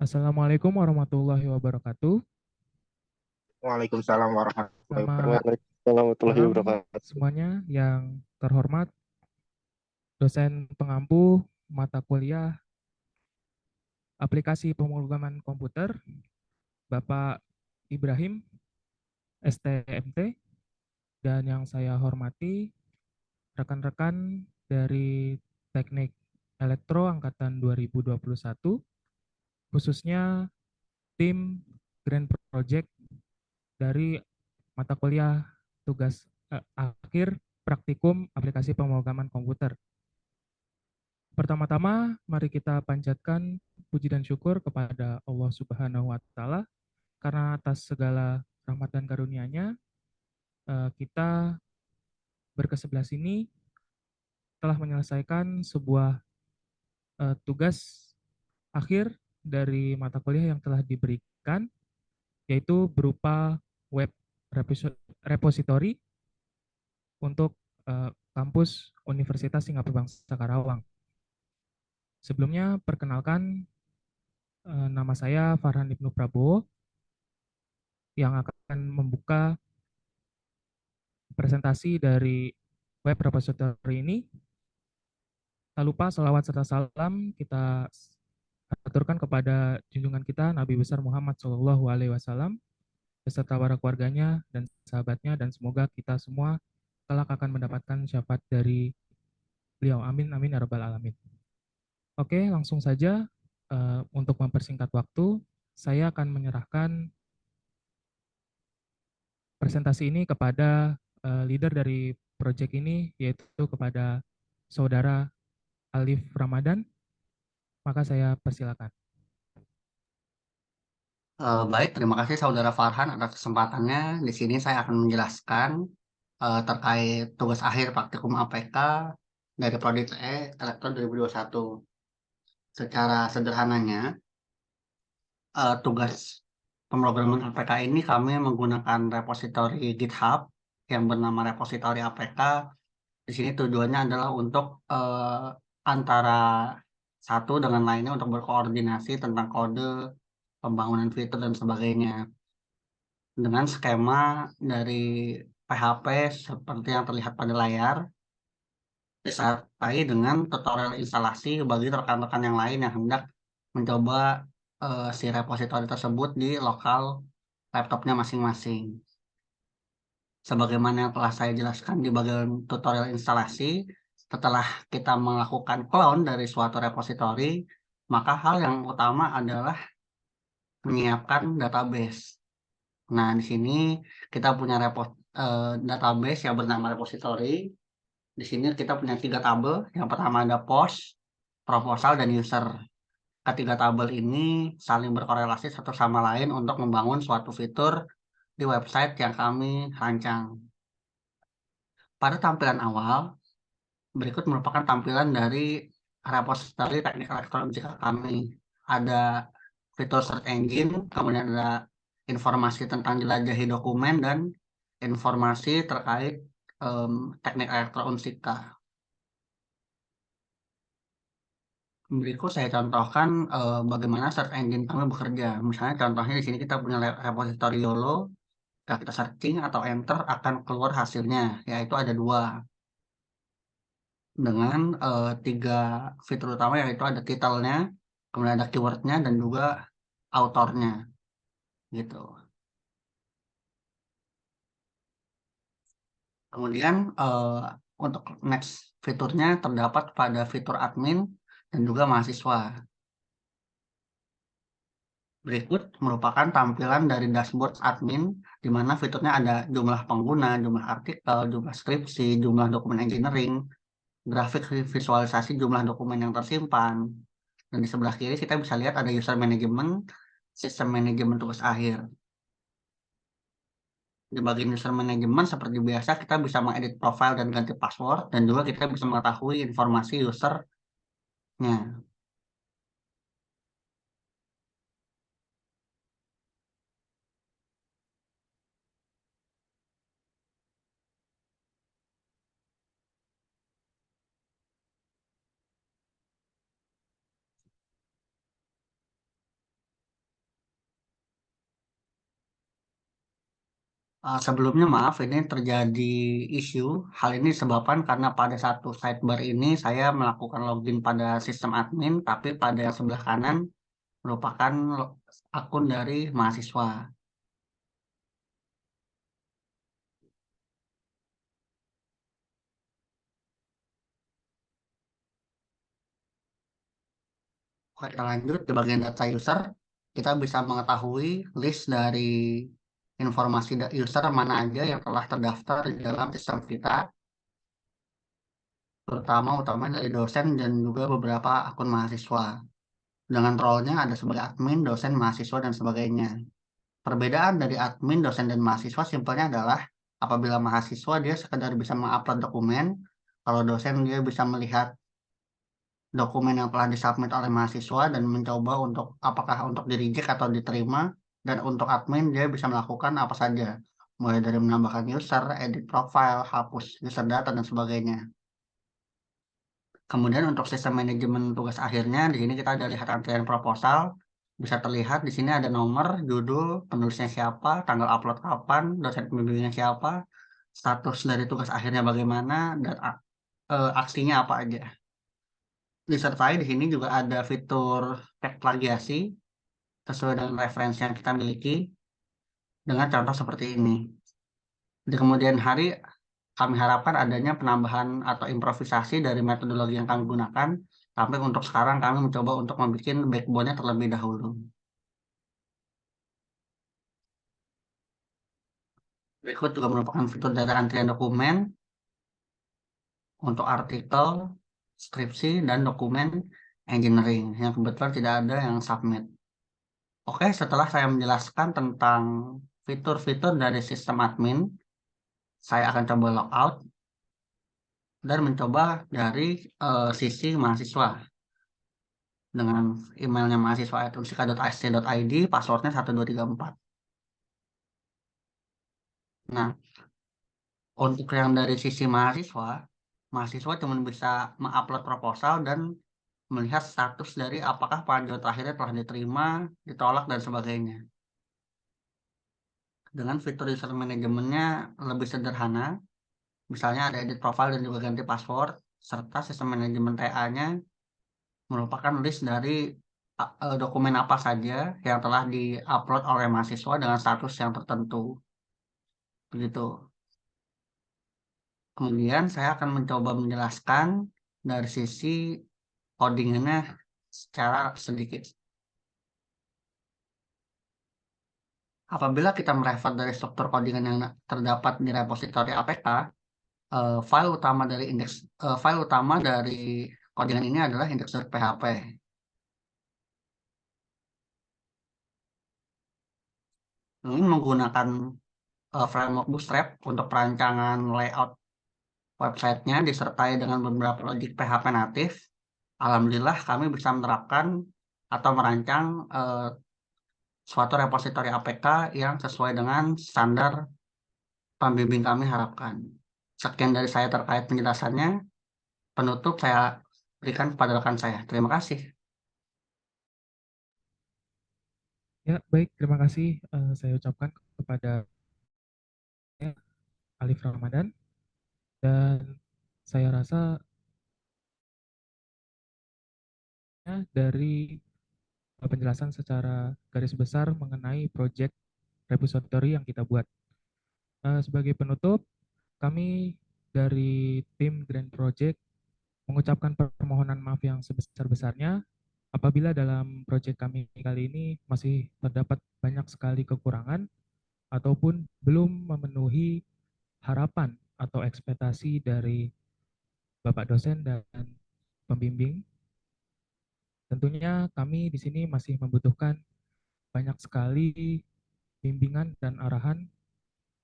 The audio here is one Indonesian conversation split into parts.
Assalamualaikum warahmatullahi wabarakatuh. Waalaikumsalam warahmatullahi Selamat wabarakatuh. Waalaikumsalam warahmatullahi malam wabarakatuh. semuanya yang terhormat dosen pengampu mata kuliah aplikasi pemrograman komputer Bapak Ibrahim STMT, dan yang saya hormati rekan-rekan dari Teknik Elektro angkatan 2021, khususnya tim Grand Project dari mata kuliah tugas akhir praktikum aplikasi pemrograman komputer. Pertama-tama, mari kita panjatkan puji dan syukur kepada Allah Subhanahu wa Ta'ala, karena atas segala rahmat dan karunia-Nya kita berkesebelah sini telah menyelesaikan sebuah tugas akhir dari mata kuliah yang telah diberikan, yaitu berupa web repository untuk kampus Universitas Singapura Bangsa Karawang. Sebelumnya, perkenalkan, nama saya Farhan Ibnu Prabowo yang akan membuka presentasi dari web repository ini. Tak lupa salawat serta salam kita aturkan kepada junjungan kita Nabi besar Muhammad Shallallahu Alaihi Wasallam beserta para keluarganya dan sahabatnya, dan semoga kita semua kelak akan mendapatkan syafaat dari beliau. Amin amin ya rabbal alamin. Oke, langsung saja, untuk mempersingkat waktu, saya akan menyerahkan presentasi ini kepada leader dari proyek ini, yaitu kepada Saudara Alif Ramadan. Maka saya persilakan. Baik, terima kasih Saudara Farhan atas kesempatannya. Di sini saya akan menjelaskan terkait tugas akhir praktikum APK dari Prodi TE Elektro 2021. Secara sederhananya, tugas pemrograman APK ini kami menggunakan repositori GitHub yang bernama repositori APK. Di sini tujuannya adalah untuk antara satu dengan lainnya untuk berkoordinasi tentang kode, pembangunan fitur, dan sebagainya. Dengan skema dari PHP seperti yang terlihat pada layar, disertai dengan tutorial instalasi bagi rekan-rekan yang lain yang hendak mencoba si repositori tersebut di lokal laptopnya masing-masing. Sebagaimana yang telah saya jelaskan di bagian tutorial instalasi, setelah kita melakukan clone dari suatu repositori, maka hal yang utama adalah menyiapkan database. Nah, di sini kita punya database yang bernama repository. Di sini kita punya tiga tabel. Yang pertama ada post, proposal, dan user. Ketiga tabel ini saling berkorelasi satu sama lain untuk membangun suatu fitur di website yang kami rancang. Pada tampilan awal, berikut merupakan tampilan dari repository teknik elektronika kami. Ada fitur search engine, kemudian ada informasi tentang jelajahi dokumen, dan informasi terkait teknik elektronika. Berikut saya contohkan bagaimana search engine kami bekerja. Misalnya contohnya di sini kita punya repository YOLO, jika kita searching atau enter akan keluar hasilnya, yaitu ada dua, dengan tiga fitur utama, yaitu ada titelnya, kemudian ada keywordnya, dan juga autornya, gitu. Kemudian untuk next fiturnya terdapat pada fitur admin dan juga mahasiswa. Berikut merupakan tampilan dari dashboard admin, di mana fiturnya ada jumlah pengguna, jumlah artikel, jumlah skripsi, jumlah dokumen engineering, grafik visualisasi jumlah dokumen yang tersimpan. Dan di sebelah kiri kita bisa lihat ada user management, sistem manajemen tugas akhir. Di bagian user management seperti biasa kita bisa mengedit profile dan ganti password, dan juga kita bisa mengetahui informasi usernya. Sebelumnya maaf, ini terjadi isu. Hal ini disebabkan karena pada satu sidebar ini saya melakukan login pada sistem admin, tapi pada yang sebelah kanan merupakan akun dari mahasiswa. Oke, kita lanjut di bagian data user. Kita bisa mengetahui list dari informasi user mana aja yang telah terdaftar di dalam sistem kita, terutama utama dari dosen dan juga beberapa akun mahasiswa. Dengan role-nya ada sebagai admin, dosen, mahasiswa, dan sebagainya. Perbedaan dari admin, dosen, dan mahasiswa simpelnya adalah apabila mahasiswa dia sekedar bisa mengupload dokumen, kalau dosen dia bisa melihat dokumen yang telah disubmit oleh mahasiswa dan mencoba untuk apakah untuk di reject atau diterima, dan untuk admin dia bisa melakukan apa saja, mulai dari menambahkan user, edit profile, hapus user data, dan sebagainya. Kemudian untuk sistem manajemen tugas akhirnya, di sini kita ada lihat antrian proposal. Bisa terlihat di sini ada nomor, judul, penulisnya siapa, tanggal upload kapan, dosen pembimbingnya siapa, status dari tugas akhirnya bagaimana, dan aksinya apa aja. Disertai di sini juga ada fitur cek plagiasi sesuai dengan referensi yang kita miliki dengan contoh seperti ini. Di kemudian hari, kami harapkan adanya penambahan atau improvisasi dari metodologi yang kami gunakan, tapi untuk sekarang kami mencoba untuk membuat backbone-nya terlebih dahulu. Berikut juga merupakan fitur dari antrian dokumen untuk artikel, skripsi, dan dokumen engineering yang kebetulan tidak ada yang submit. Oke, setelah saya menjelaskan tentang fitur-fitur dari sistem admin, saya akan coba logout dan mencoba dari sisi mahasiswa dengan emailnya mahasiswa@unsika.ac.id, passwordnya 1234. Nah, untuk yang dari sisi mahasiswa, mahasiswa cuma bisa mengupload proposal dan melihat status dari apakah pengajuan terakhirnya telah diterima, ditolak, dan sebagainya. Dengan fitur user manajemennya lebih sederhana, misalnya ada edit profile dan juga ganti password, serta sistem manajemen TA-nya merupakan list dari dokumen apa saja yang telah diupload oleh mahasiswa dengan status yang tertentu. Begitu. Kemudian saya akan mencoba menjelaskan dari sisi codingannya secara sedikit. Apabila kita merefer dari struktur codingan yang terdapat di repositori APK, file utama dari codingan ini adalah index.php. Ini menggunakan framework Bootstrap untuk perancangan layout websitenya disertai dengan beberapa logic PHP natif. Alhamdulillah kami bisa menerapkan atau merancang suatu repositori APK yang sesuai dengan standar pembimbing kami harapkan. Sekian dari saya terkait penjelasannya. Penutup saya berikan kepada rekan saya. Terima kasih. Ya, baik, terima kasih saya ucapkan kepada Alif Ramadan, dan saya rasa dari penjelasan secara garis besar mengenai project repository yang kita buat. Sebagai penutup, kami dari tim Grand Project mengucapkan permohonan maaf yang sebesar-besarnya apabila dalam proyek kami kali ini masih terdapat banyak sekali kekurangan ataupun belum memenuhi harapan atau ekspektasi dari Bapak dosen dan pembimbing. Tentunya kami di sini masih membutuhkan banyak sekali bimbingan dan arahan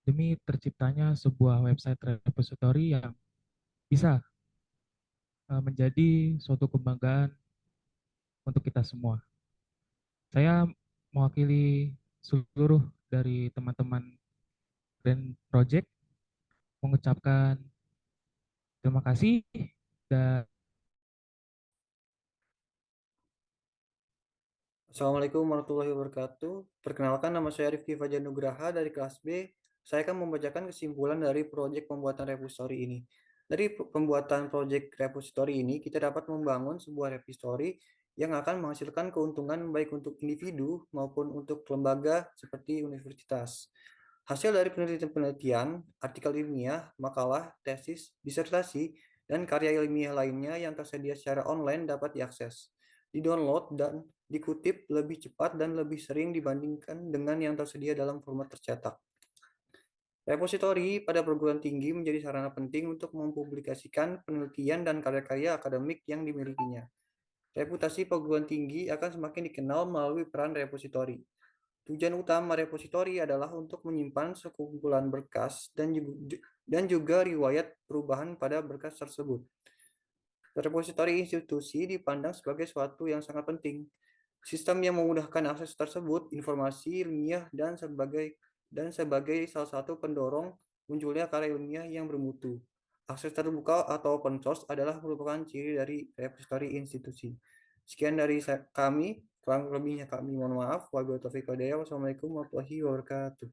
demi terciptanya sebuah website repository yang bisa menjadi suatu kebanggaan untuk kita semua. Saya mewakili seluruh dari teman-teman Grand Project mengucapkan terima kasih dan Assalamualaikum warahmatullahi wabarakatuh. Perkenalkan nama saya Rifki Fajar Nugraha dari kelas B Saya akan membacakan kesimpulan dari proyek pembuatan repository ini. Dari pembuatan proyek repository ini, kita dapat membangun sebuah repository yang akan menghasilkan keuntungan baik untuk individu maupun untuk lembaga seperti universitas. Hasil dari penelitian-penelitian, artikel ilmiah, makalah, tesis, disertasi, dan karya ilmiah lainnya yang tersedia secara online dapat diakses, di-download, dan dikutip lebih cepat dan lebih sering dibandingkan dengan yang tersedia dalam format tercetak. Repositori pada perguruan tinggi menjadi sarana penting untuk mempublikasikan penelitian dan karya-karya akademik yang dimilikinya. Reputasi perguruan tinggi akan semakin dikenal melalui peran repositori. Tujuan utama repositori adalah untuk menyimpan sekumpulan berkas dan juga riwayat perubahan pada berkas tersebut. Repositori institusi dipandang sebagai suatu yang sangat penting. Sistem yang memudahkan akses tersebut, informasi ilmiah dan sebagai salah satu pendorong munculnya karya ilmiah yang bermutu. Akses terbuka atau open source adalah merupakan ciri dari repository institusi. Sekian dari kami, kurang lebihnya kami mohon maaf. Wassalamualaikum warahmatullahi wabarakatuh.